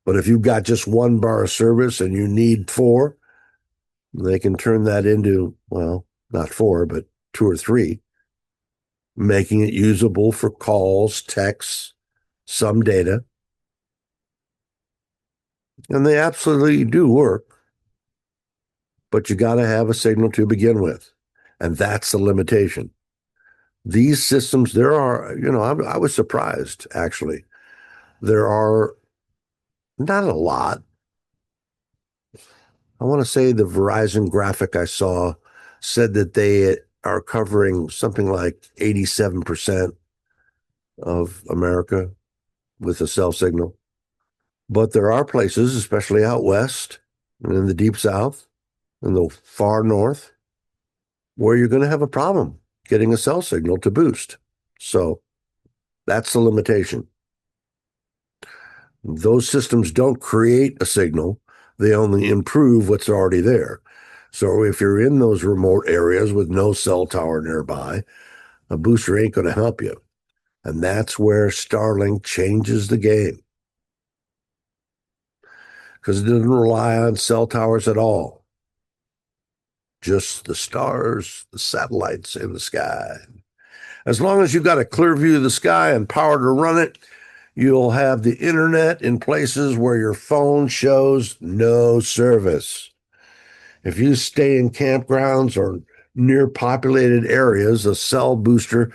[SPEAKER 2] But if you've got just one bar of service and you need 4, they can turn that into, well, not 4, but 2 or 3, making it usable for calls, texts, some data. And they absolutely do work. But you got to have a signal to begin with. And that's the limitation. These systems, there are, I was surprised, actually. There are not a lot. I want to say the Verizon graphic I saw said that they are covering something like 87% of America with a cell signal. But there are places, especially out west and in the deep south and the far north, where you're going to have a problem getting a cell signal to boost. So that's the limitation. Those systems don't create a signal. They only improve what's already there. So if you're in those remote areas with no cell tower nearby, a booster ain't going to help you. And that's where Starlink changes the game. Because it doesn't rely on cell towers at all. Just the stars, the satellites in the sky. As long as you've got a clear view of the sky and power to run it, you'll have the internet in places where your phone shows no service. If you stay in campgrounds or near populated areas, a cell booster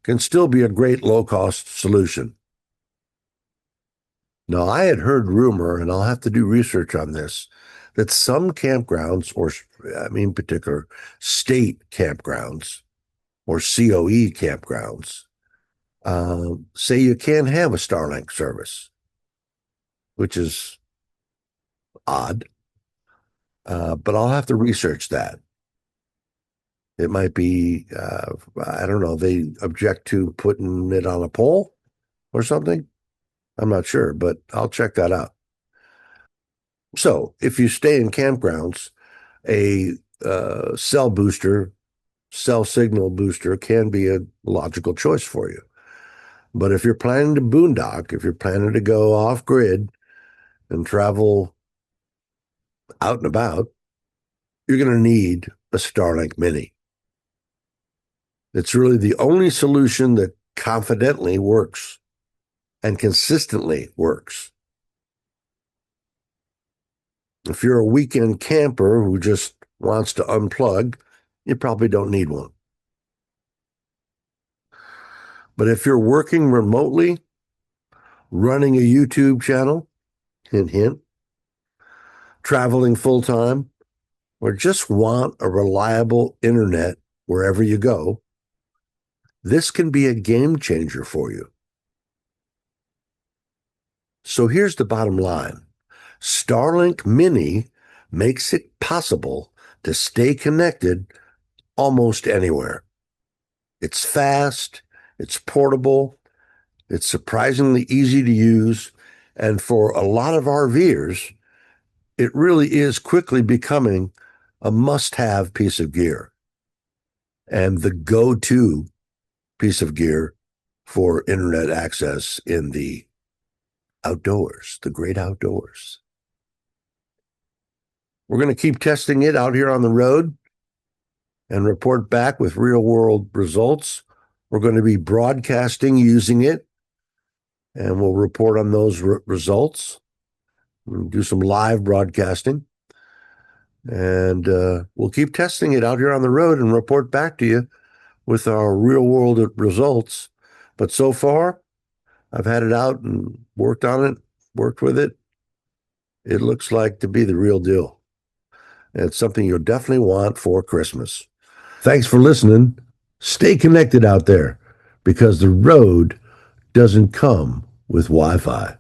[SPEAKER 2] can still be a great low-cost solution. Now, I had heard rumor, and I'll have to do research on this, that some campgrounds, in particular, state campgrounds or COE campgrounds, say you can't have a Starlink service, which is odd. But I'll have to research that. It might be, I don't know, they object to putting it on a pole or something. I'm not sure, but I'll check that out. So if you stay in campgrounds, a cell signal booster can be a logical choice for you. But if you're planning to boondock, if you're planning to go off grid and travel out and about, you're going to need a Starlink Mini. It's really the only solution that confidently works and consistently works. If you're a weekend camper who just wants to unplug, you probably don't need one. But if you're working remotely, running a YouTube channel, hint, hint, traveling full-time, or just want a reliable internet wherever you go, this can be a game changer for you. So here's the bottom line. Starlink Mini makes it possible to stay connected almost anywhere. It's fast, it's portable, it's surprisingly easy to use, and for a lot of RVers, it really is quickly becoming a must-have piece of gear and the go-to piece of gear for internet access in the outdoors, the great outdoors. We're going to keep testing it out here on the road and report back with real-world results. We're going to be broadcasting using it, and we'll report on those results. We'll do some live broadcasting, and we'll keep testing it out here on the road and report back to you with our real-world results. But so far, I've had it out and worked on it, worked with it. It looks like to be the real deal. And it's something you'll definitely want for Christmas. Thanks for listening. Stay connected out there because the road doesn't come with Wi-Fi.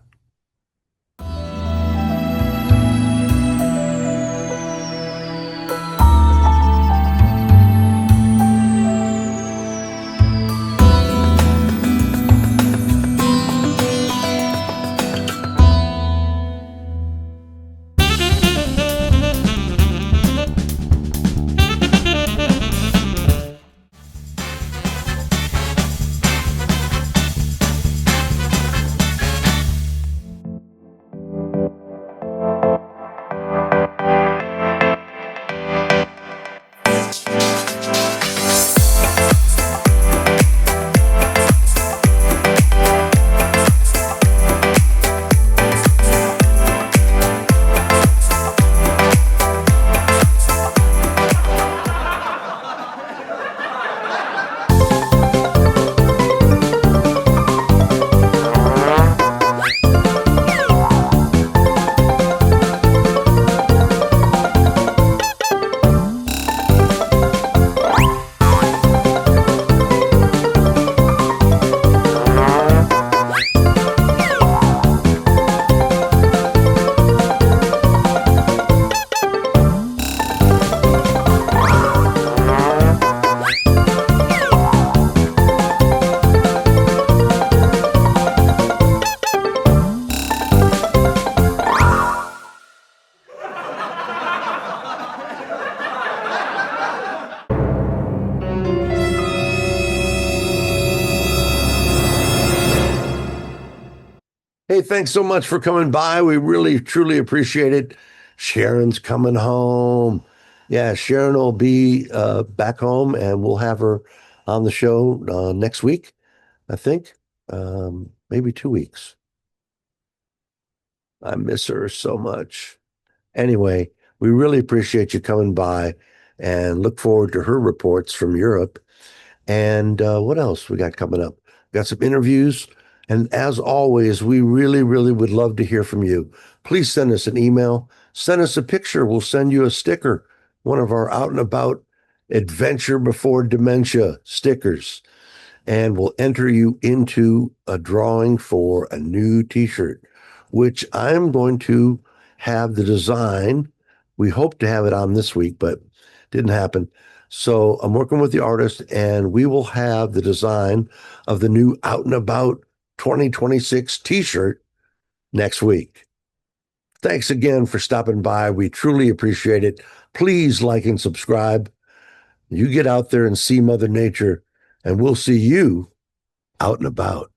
[SPEAKER 2] Hey, thanks so much for coming by. We really, truly appreciate it. Sharon's coming home. Yeah, Sharon will be back home and we'll have her on the show next week, I think. Maybe 2 weeks. I miss her so much. Anyway, we really appreciate you coming by and look forward to her reports from Europe. And what else we got coming up? Got some interviews. And as always, we really, really would love to hear from you. Please send us an email, send us a picture. We'll send you a sticker, one of our out and about adventure before dementia stickers. And we'll enter you into a drawing for a new t-shirt, which I'm going to have the design. We hope to have it on this week, but didn't happen. So I'm working with the artist and we will have the design of the new Out and About 2026 t-shirt next week. Thanks again for stopping by. We truly appreciate it. Please like and subscribe. You get out there and see Mother Nature, and we'll see you out and about.